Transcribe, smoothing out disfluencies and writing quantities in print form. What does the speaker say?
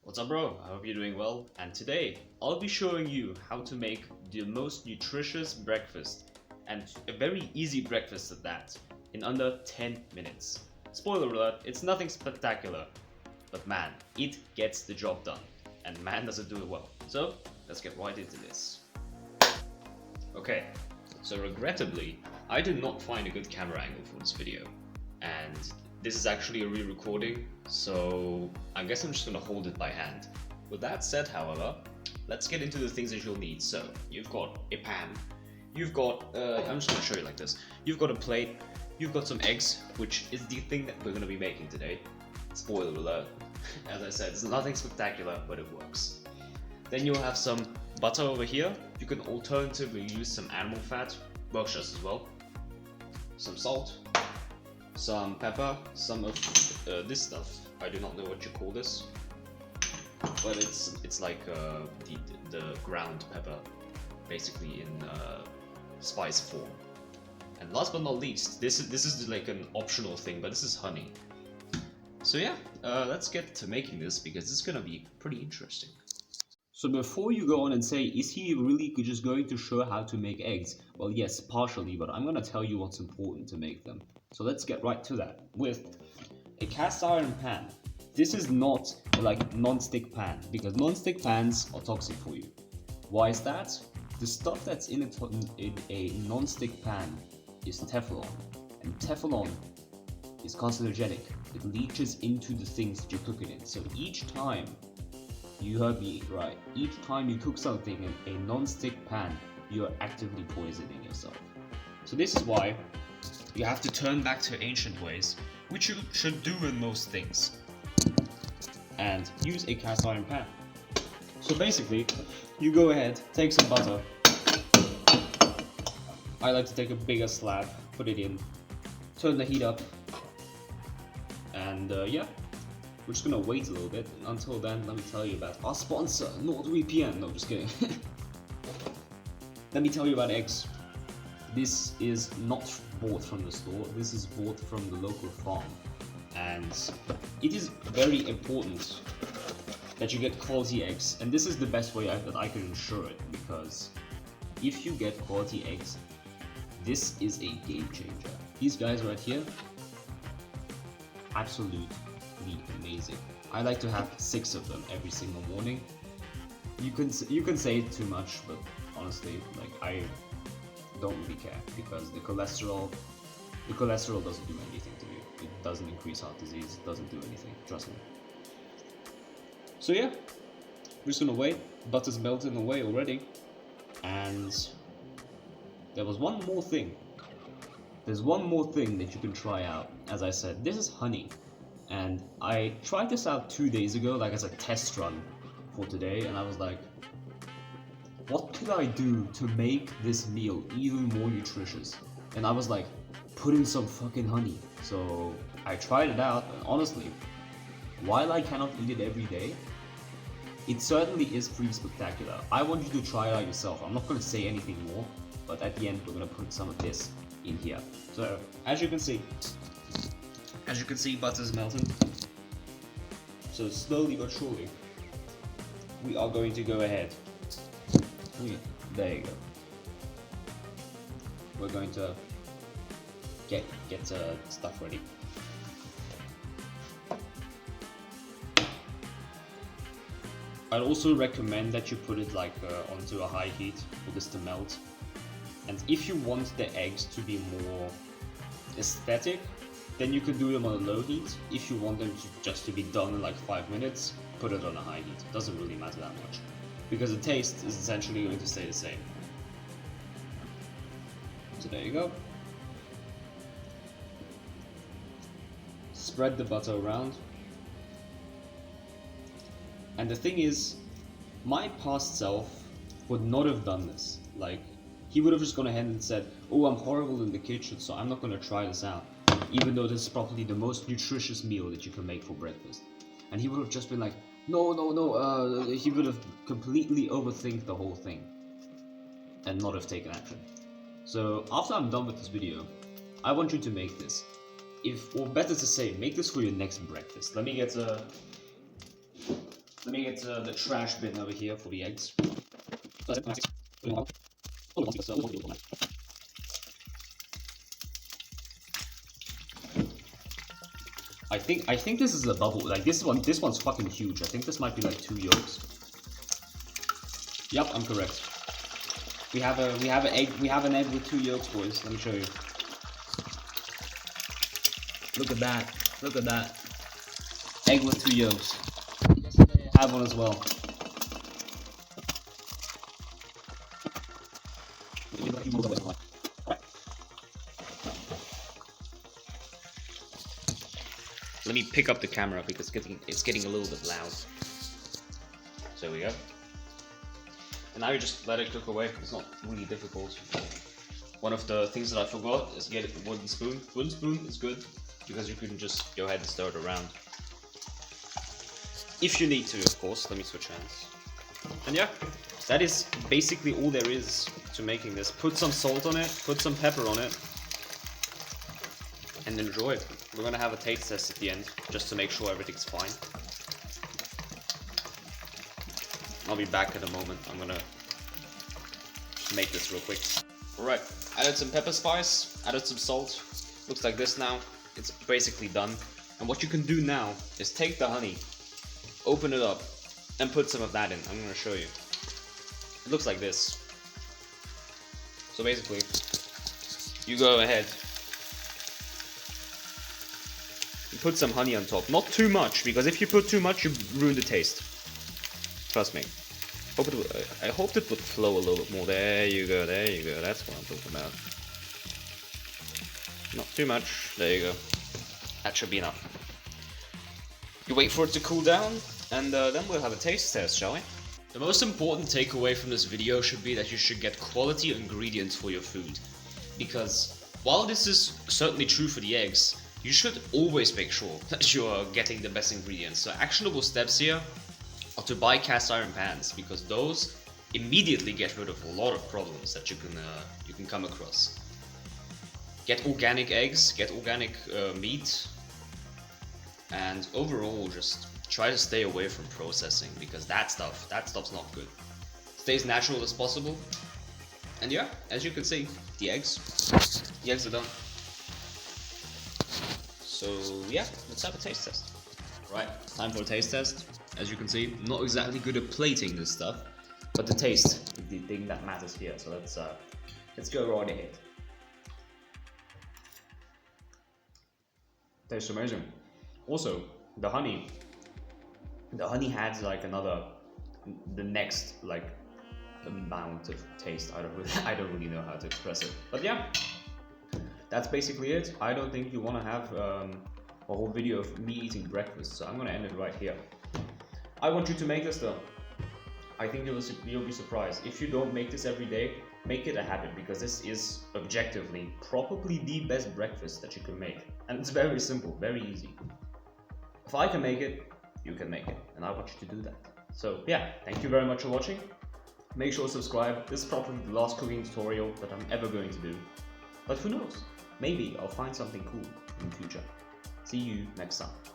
What's up, bro? I hope you're doing well, and today I'll be showing you how to make the most nutritious breakfast, and a very easy breakfast at that, in under 10 minutes. Spoiler alert, it's nothing spectacular, but man, it gets the job done, and man does it do it well. So, let's get right into this. Okay, so regrettably, I did not find a good camera angle for this video, and this is actually a re-recording, so I guess I'm just gonna hold it by hand. With that said, however, let's get into the things that you'll need. So, you've got a pan, you've got, I'm just gonna show you like this. You've got a plate, you've got some eggs, which is the thing that we're gonna be making today. Spoiler alert. As I said, it's nothing spectacular, but it works. Then you'll have some butter over here. You can alternatively use some animal fat, works just as well. Some salt, some pepper, some of this stuff. I do not know what you call this, but it's like the ground pepper, basically in spice form. And last but not least, this is like an optional thing, but this is honey. So yeah, let's get to making this because it's gonna be pretty interesting. So before you go on and say, is he really just going to show how to make eggs? Well, yes, partially, but I'm gonna tell you what's important to make them. So let's get right to that. With a cast iron pan, this is not like non-stick pan, because non-stick pans are toxic for you. Why is that? The stuff that's in a non-stick pan is Teflon, and Teflon is carcinogenic. It leaches into the things that you're cooking in. So each time, you heard me right, each time you cook something in a non-stick pan, you're actively poisoning yourself. So this is why you have to turn back to ancient ways, which you should do in most things, and use a cast iron pan. So basically, you go ahead, take some butter. I like to take a bigger slab, put it in, turn the heat up, and yeah, we're just gonna wait a little bit. Until then, let me tell you about our sponsor, NordVPN. No, just kidding. Let me tell you about eggs. This is not bought from the store, this is bought from the local farm. And it is very important that you get quality eggs. And this is the best way that I can ensure it, because if you get quality eggs, this is a game changer. These guys right here, absolutely amazing. I like to have 6 of them every single morning. You can say it too much, but honestly, like, I don't really care, because the cholesterol doesn't do anything to you. It doesn't increase heart disease, it doesn't do anything, trust me. So yeah, we're just gonna wait. Butter's melting away already, and there was one more thing. There's one more thing that you can try out. As I said, this is honey, and I tried this out 2 days ago, like as a test run for today, and I was like, what could I do to make this meal even more nutritious? And I was like, put in some fucking honey. So I tried it out, and honestly, while I cannot eat it every day, it certainly is pretty spectacular. I want you to try it out yourself. I'm not going to say anything more, but at the end we're going to put some of this in here. So as you can see, butter's melting. So slowly but surely, we are going to go ahead. There you go. We're going to get stuff ready. I'd also recommend that you put it like onto a high heat for this to melt. And if you want the eggs to be more aesthetic, then you can do them on a low heat. If you want them just to be done in like 5 minutes, put it on a high heat. It doesn't really matter that much, because the taste is essentially going to stay the same. So there you go. Spread the butter around. And the thing is, my past self would not have done this. Like, he would have just gone ahead and said, oh, I'm horrible in the kitchen, so I'm not going to try this out, even though this is probably the most nutritious meal that you can make for breakfast. And he would have just been like, no, he would have completely overthink the whole thing and not have taken action. So after I'm done with this video, I want you to make this. Or better to say, make this for your next breakfast. Let me get Let me get the trash bin over here for the eggs. I think this is a bubble. Like this one's fucking huge. I think this might be like 2 yolks. Yep, I'm correct. We have an egg with 2 yolks, boys. Let me show you. Look at that. Look at that. Egg with 2 yolks. Yesterday I have one as well. Let me pick up the camera because it's getting a little bit loud. So there we go. And now you just let it cook away. It's not really difficult. One of the things that I forgot is get a wooden spoon. Wooden spoon is good because you can just go ahead and stir it around. If you need to, of course. Let me switch hands. And yeah, that is basically all there is to making this. Put some salt on it, put some pepper on it, and enjoy it. We're gonna have a taste test at the end, just to make sure everything's fine. I'll be back in a moment. I'm gonna make this real quick. Alright, added some pepper spice, added some salt. Looks like this now. It's basically done. And what you can do now is take the honey, open it up, and put some of that in. I'm gonna show you. It looks like this. So basically, you go ahead, you put some honey on top. Not too much, because if you put too much, you ruin the taste. Trust me. I hoped it would flow a little bit more. There you go, there you go. That's what I'm talking about. Not too much. There you go. That should be enough. You wait for it to cool down, and then we'll have a taste test, shall we? The most important takeaway from this video should be that you should get quality ingredients for your food. Because while this is certainly true for the eggs, you should always make sure that you are getting the best ingredients. So actionable steps here are to buy cast iron pans, because those immediately get rid of a lot of problems that you can come across. Get organic eggs, get organic meat, and overall just try to stay away from processing, because that stuff's not good. Stay as natural as possible. And yeah, as you can see, the eggs are done. So yeah, let's have a taste test. Right, time for a taste test. As you can see, I'm not exactly good at plating this stuff, but the taste is the thing that matters here. So let's go right ahead. Tastes amazing. Also, the honey adds like the next like amount of taste. I don't really know how to express it, but yeah, that's basically it. I don't think you want to have a whole video of me eating breakfast, so I'm gonna end it right here. I want you to make this though. I think you'll be surprised. If you don't make this every day, make it a habit, because this is objectively probably the best breakfast that you can make, and it's very simple, very easy. If I can make it, you can make it, and I want you to do that. So yeah, thank you very much for watching. Make sure to subscribe. This is probably the last cooking tutorial that I'm ever going to do, but who knows? Maybe I'll find something cool in the future. See you next time.